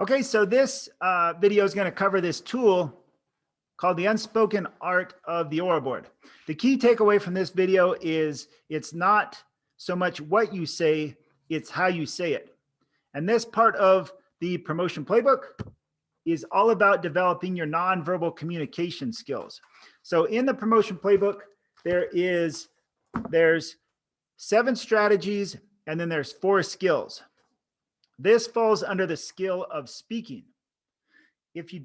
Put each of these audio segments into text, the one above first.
Okay, so this video is going to cover this tool called the Unspoken Art of the Oral Board. The key takeaway from this video is it's not so much what you say, it's how you say it. And this part of the promotion playbook is all about developing your nonverbal communication skills. So in the promotion playbook, there's 7 strategies and then there's 4 skills. This falls under the skill of speaking. If you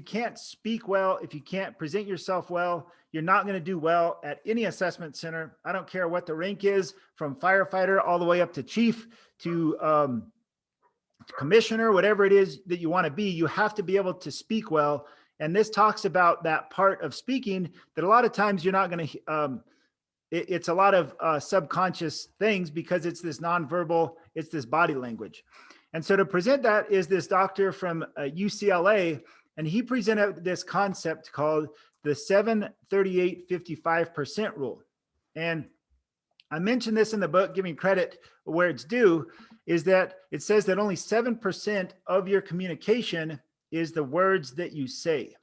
can't speak well, if you can't present yourself well, you're not going to do well at any assessment center. I don't care what the rank is, from firefighter all the way up to chief to commissioner, whatever it is that you want to be, you have to be able to speak well. And this talks about that part of speaking that a lot of times you're not going to, it's a lot of subconscious things because it's this nonverbal, it's this body language. And so to present that is this doctor from UCLA, and he presented this concept called the 7-38-55% rule. And I mentioned this in the book, giving credit where it's due, is that it says that only 7% of your communication is the words that you say.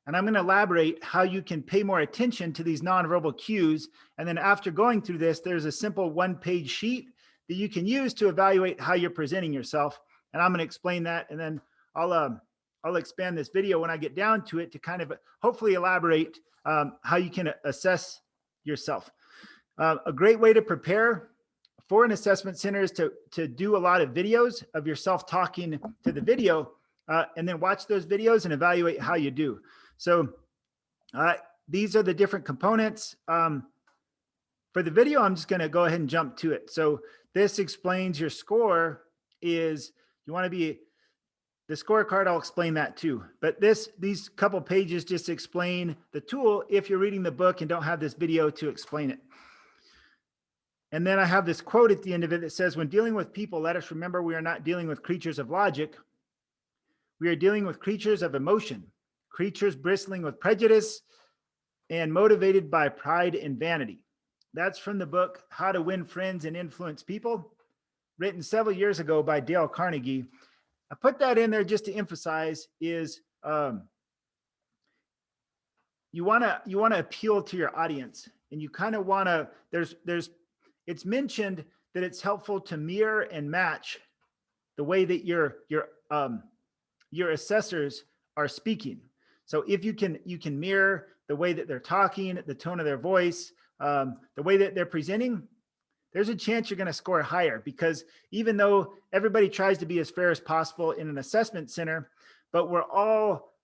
And I'm going to elaborate how you can pay more attention to these nonverbal cues. And then after going through this, there's a simple 1-page sheet that you can use to evaluate how you're presenting yourself. And I'm going to explain that. And then I'll expand this video when I get down to it to kind of hopefully elaborate how you can assess yourself. A great way to prepare for an assessment center is to do a lot of videos of yourself talking to the video and then watch those videos and evaluate how you do. So these are the different components. For the video, I'm just going to go ahead and jump to it. So this explains your score is you want to be the scorecard. I'll explain that too. But these couple pages just explain the tool if you're reading the book and don't have this video to explain it. And then I have this quote at the end of it that says, when dealing with people, let us remember we are not dealing with creatures of logic. We are dealing with creatures of emotion, creatures bristling with prejudice and motivated by pride and vanity. That's from the book, How to Win Friends and Influence People, written several years ago by Dale Carnegie. I put that in there just to emphasize is you want to appeal to your audience, and you kind of want to, it's mentioned that it's helpful to mirror and match the way that your assessors are speaking. So if you can mirror the way that they're talking, the tone of their voice, the way that they're presenting, there's a chance you're going to score higher, because even though everybody tries to be as fair as possible in an assessment center, but we're all,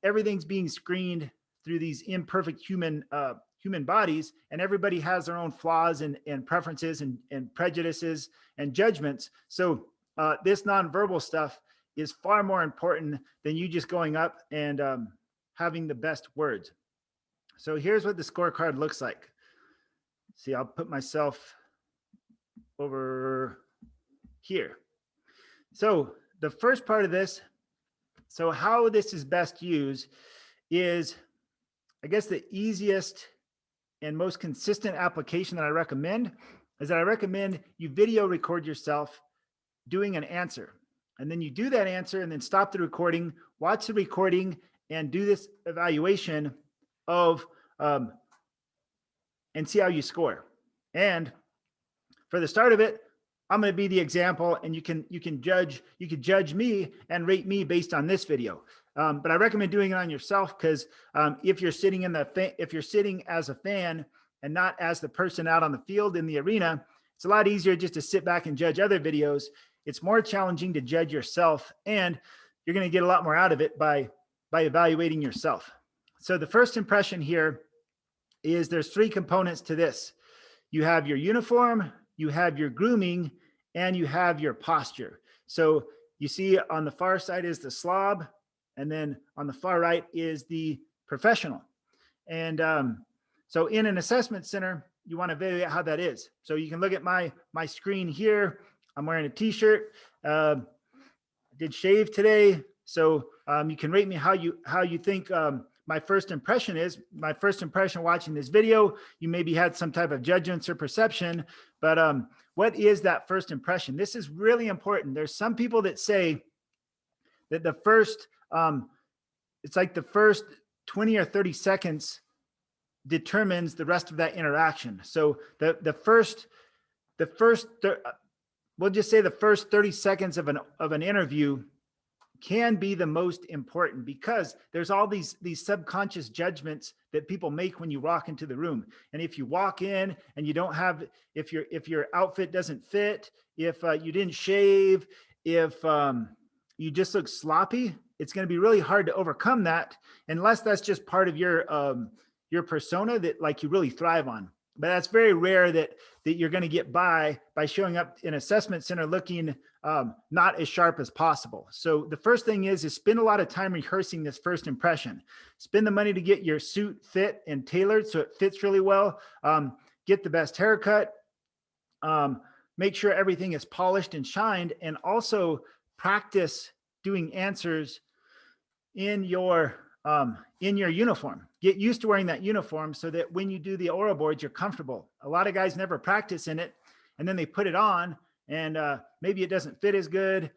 everything's being screened through these imperfect human bodies, and everybody has their own flaws and preferences and prejudices and judgments. So this nonverbal stuff is far more important than you just going up and having the best words. So here's what the scorecard looks like. See, I'll put myself over here. So the first part of this, so how this is best used is, I guess the easiest and most consistent application that I recommend is that I recommend you video record yourself doing an answer. And then you do that answer and then stop the recording, watch the recording, and do this evaluation of, and see how you score. And for the start of it, I'm going to be the example, and you can judge me and rate me based on this video. But I recommend doing it on yourself, because if you're sitting as a fan and not as the person out on the field in the arena, it's a lot easier just to sit back and judge other videos. It's more challenging to judge yourself, and you're going to get a lot more out of it by evaluating yourself. So the first impression here is there's 3 components to this. You have your uniform, you have your grooming, and you have your posture. So you see on the far side is the slob, and then on the far right is the professional. And so in an assessment center, you want to evaluate how that is. So you can look at my screen here. I'm wearing a t-shirt. I did shave today. So you can rate me how you think my first impression is. My first impression watching this video, you maybe had some type of judgments or perception, But what is that first impression? This is really important. There's some people that say that the first, it's like the first 20 or 30 seconds determines the rest of that interaction. So we'll just say the first 30 seconds of an interview can be the most important, because there's all these subconscious judgments that people make when you walk into the room. And if you walk in and you don't have, if your outfit doesn't fit, if you didn't shave, if you just look sloppy, it's going to be really hard to overcome that, unless that's just part of your persona that like you really thrive on. But that's very rare that you're going to get by showing up in assessment center looking not as sharp as possible. So the first thing is spend a lot of time rehearsing this first impression. Spend the money to get your suit fit and tailored so it fits really well. Get the best haircut. Make sure everything is polished and shined, and also practice doing answers in your uniform. Get used to wearing that uniform so that when you do the oral boards, you're comfortable. A lot of guys never practice in it, and then they put it on, and maybe it doesn't fit as good.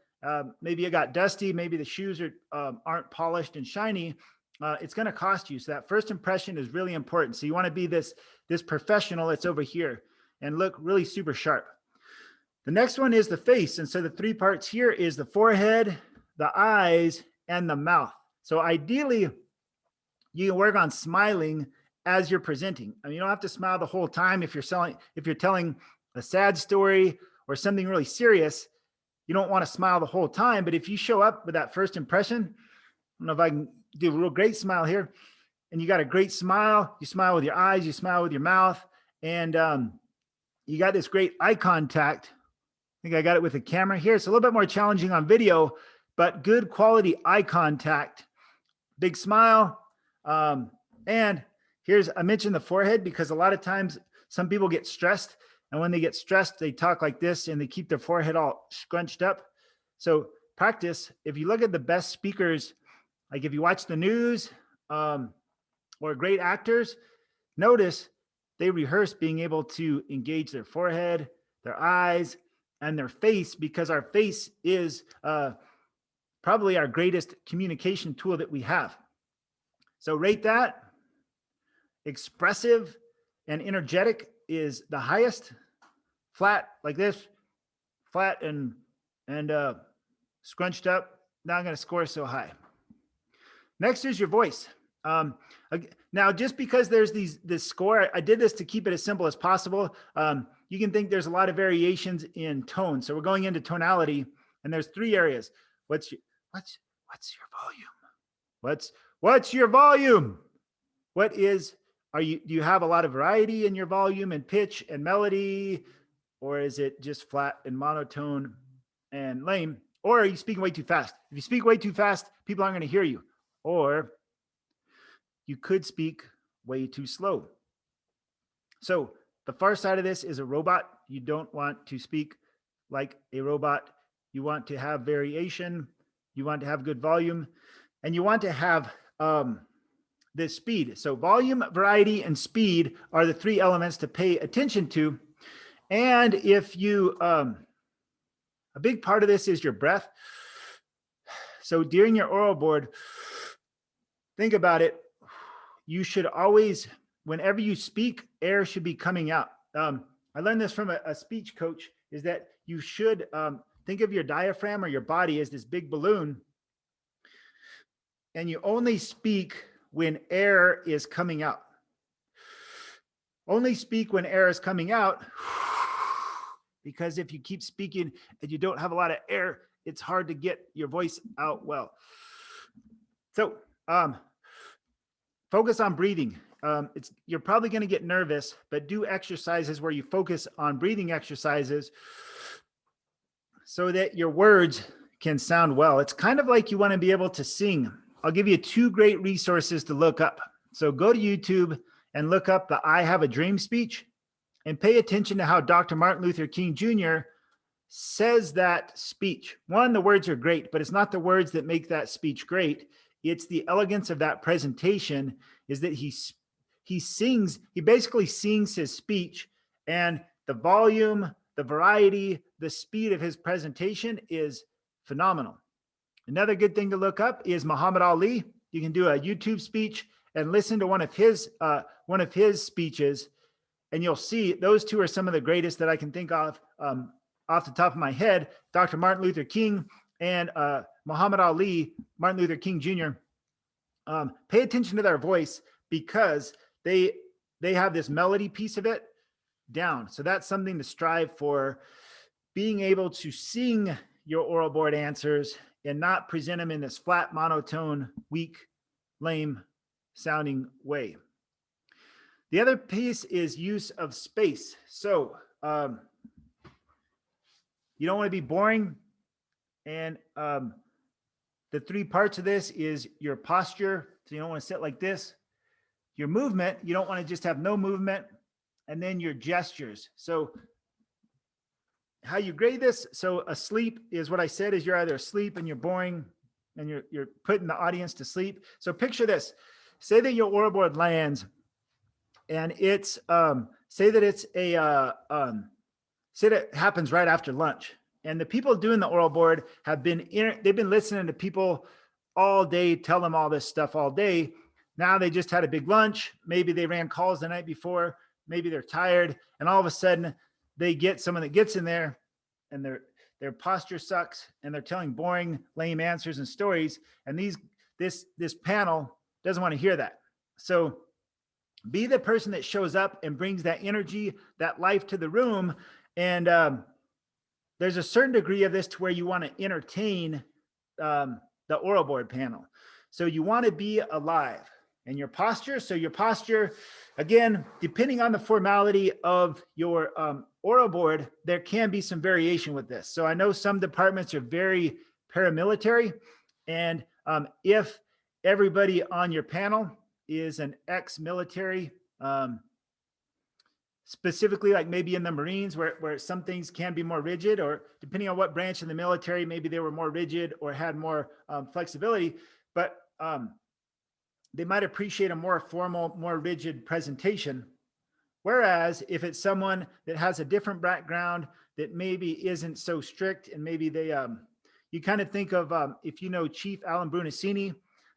Maybe it got dusty. Maybe the shoes aren't polished and shiny. It's going to cost you. So that first impression is really important. So you want to be this professional that's over here and look really super sharp. The next one is the face. And so the three parts here is the forehead, the eyes, and the mouth. So ideally, you can work on smiling as you're presenting. I mean, you don't have to smile the whole time. If you're telling a sad story or something really serious, you don't want to smile the whole time. But if you show up with that first impression, I don't know if I can do a real great smile here, and you got a great smile, you smile with your eyes, you smile with your mouth, and you got this great eye contact. I think I got it with the camera here. It's a little bit more challenging on video, but good quality eye contact, big smile. And I mentioned the forehead because a lot of times some people get stressed, and when they get stressed, they talk like this and they keep their forehead all scrunched up. So practice. If you look at the best speakers, like if you watch the news, or great actors, notice they rehearse being able to engage their forehead, their eyes, and their face, because our face is probably our greatest communication tool that we have. So rate that. Expressive and energetic is the highest. Flat like this, flat and scrunched up, not going to score so high. Next is your voice. Now, just because there's this score, I did this to keep it as simple as possible. You can think there's a lot of variations in tone. So we're going into tonality, and there's three areas. What's your volume? What's your volume? Do you have a lot of variety in your volume and pitch and melody, or is it just flat and monotone and lame? Or are you speaking way too fast? If you speak way too fast, people aren't going to hear you. Or you could speak way too slow. So the far side of this is a robot. You don't want to speak like a robot. You want to have variation. You want to have good volume, and you want to have this speed. So volume, variety, and speed are the three elements to pay attention to. And if you, a big part of this is your breath. So during your oral board, think about it. You should always, whenever you speak, air should be coming out. I learned this from a speech coach, is that you should think of your diaphragm or your body as this big balloon, and you only speak when air is coming out. Only speak when air is coming out, because if you keep speaking and you don't have a lot of air, it's hard to get your voice out well. So focus on breathing. You're probably going to get nervous, but do exercises where you focus on breathing exercises so that your words can sound well. It's kind of like you want to be able to sing. I'll give you two great resources to look up. So go to YouTube and look up the I Have a Dream speech, and pay attention to how Dr. Martin Luther King Jr. says that speech. One, the words are great, but it's not the words that make that speech great. It's the elegance of that presentation, is that he basically sings his speech, and the volume, the variety, the speed of his presentation is phenomenal. Another good thing to look up is Muhammad Ali. You can do a YouTube speech and listen to one of his speeches, and you'll see those two are some of the greatest that I can think of off the top of my head. Dr. Martin Luther King and Muhammad Ali, Martin Luther King Jr. Pay attention to their voice because they have this melody piece of it down. So that's something to strive for, being able to sing your oral board answers and not present them in this flat, monotone, weak, lame sounding way. The other piece is use of space. So you don't want to be boring. And the three parts of this is your posture. So you don't want to sit like this. Your movement, you don't want to just have no movement. And then your gestures. So how you grade this. So asleep is what I said, is you're either asleep and you're boring and you're putting the audience to sleep. So picture this. Say that your oral board lands and it's, say that it's a, say that it happens right after lunch. And the people doing the oral board have been, they've been listening to people all day, tell them all this stuff all day. Now they just had a big lunch. Maybe they ran calls the night before. Maybe they're tired. And all of a sudden they get someone that gets in there and their posture sucks and they're telling boring, lame answers and stories. And this panel doesn't want to hear that. So be the person that shows up and brings that energy, that life to the room. And there's a certain degree of this to where you want to entertain the oral board panel. So you want to be alive. And your posture, so your posture, again, depending on the formality of your oral board, there can be some variation with this. So I know some departments are very paramilitary. And if everybody on your panel is an ex-military, specifically like maybe in the Marines where some things can be more rigid, or depending on what branch in the military, maybe they were more rigid or had more flexibility, but they might appreciate a more formal, more rigid presentation. Whereas if it's someone that has a different background that maybe isn't so strict, and maybe they, you kind of think of, if you know Chief Alan Brunacini,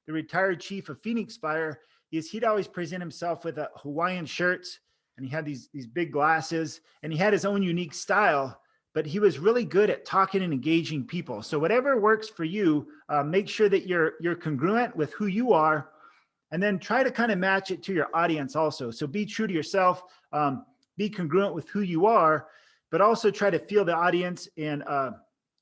the retired chief of Phoenix Fire, he'd always present himself with a Hawaiian shirts, and he had these big glasses, and he had his own unique style, but he was really good at talking and engaging people. So whatever works for you, make sure that you're congruent with who you are, and then try to kind of match it to your audience also. So be true to yourself, be congruent with who you are, but also try to feel the audience and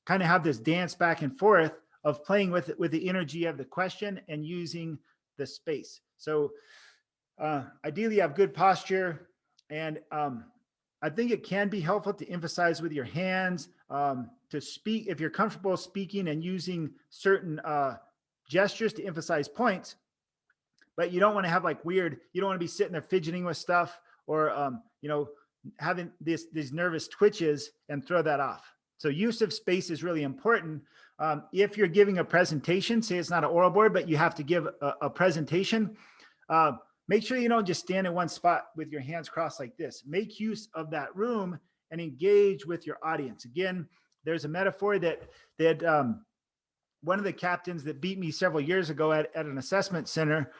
kind of have this dance back and forth of playing with it, with the energy of the question and using the space. So ideally you have good posture, and I think it can be helpful to emphasize with your hands, to speak, if you're comfortable speaking and using certain gestures to emphasize points. But you don't want to have like weird, you don't want to be sitting there fidgeting with stuff, or, you know, having these nervous twitches and throw that off. So use of space is really important. If you're giving a presentation, say it's not an oral board, but you have to give a presentation, make sure you don't just stand in one spot with your hands crossed like this. Make use of that room and engage with your audience. Again, there's a metaphor that one of the captains that beat me several years ago at an assessment center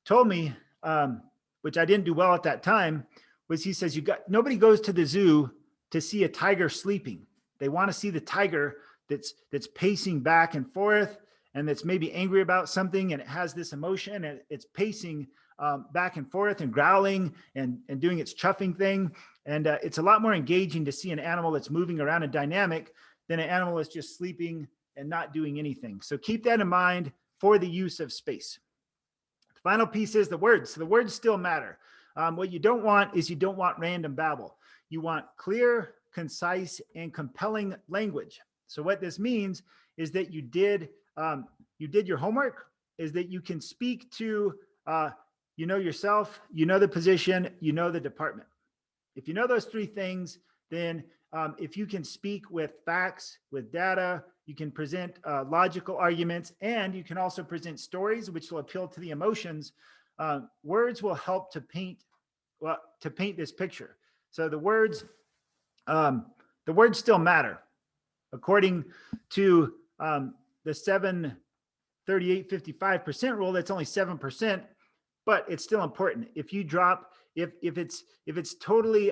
told me, which I didn't do well at that time, was he says, nobody goes to the zoo to see a tiger sleeping. They want to see the tiger that's pacing back and forth, and that's maybe angry about something, and it has this emotion, and it's pacing back and forth and growling and doing its chuffing thing. And it's a lot more engaging to see an animal that's moving around and dynamic than an animal that's just sleeping and not doing anything. So keep that in mind for the use of space. Final piece is the words. So the words still matter. What you don't want is you don't want random babble. You want clear, concise, and compelling language. So what this means is that you did your homework, is that you can speak to, you know yourself, you know the position, you know the department. If you know those three things, then if you can speak with facts, with data, you can present logical arguments, and you can also present stories which will appeal to the emotions. Words will help to paint this picture. So the words the words still matter. According to the 738-55% rule, that's only 7%, but it's still important. If you drop, if it's totally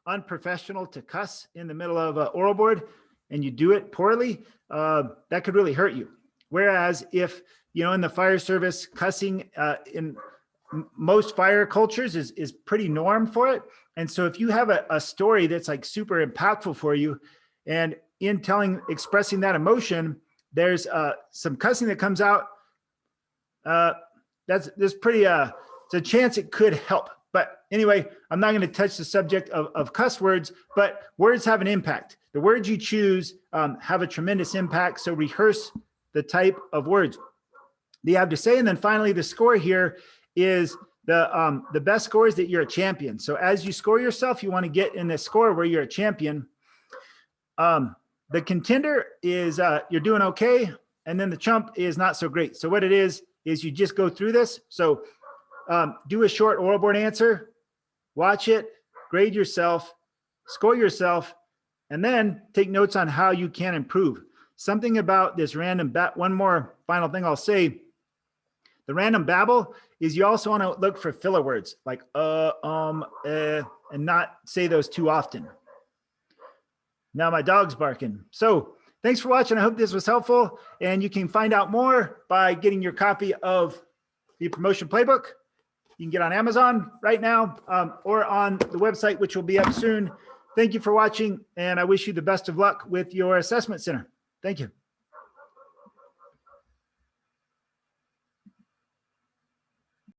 unprofessional to cuss in the middle of an oral board and you do it poorly, that could really hurt you. Whereas if, in the fire service, cussing in most fire cultures is pretty norm for it. And so if you have a story that's like super impactful for you, and in expressing that emotion, there's some cussing that comes out, there's pretty, it's a chance it could help. But anyway, I'm not going to touch the subject of cuss words, but words have an impact. The words you choose have a tremendous impact. So rehearse the type of words that you have to say. And then finally, the score here is the best score is that you're a champion. So as you score yourself, you want to get in this score where you're a champion. The contender is you're doing okay. And then the chump is not so great. So what it is you just go through this. So do a short oral board answer, watch it, grade yourself, score yourself, and then take notes on how you can improve. Something about this random one more final thing I'll say. The random babble is you also want to look for filler words like and not say those too often. Now my dog's barking. So thanks for watching. I hope this was helpful. And you can find out more by getting your copy of the promotion playbook. You can get on Amazon right now or on the website, which will be up soon. Thank you for watching, and I wish you the best of luck with your assessment center. Thank you.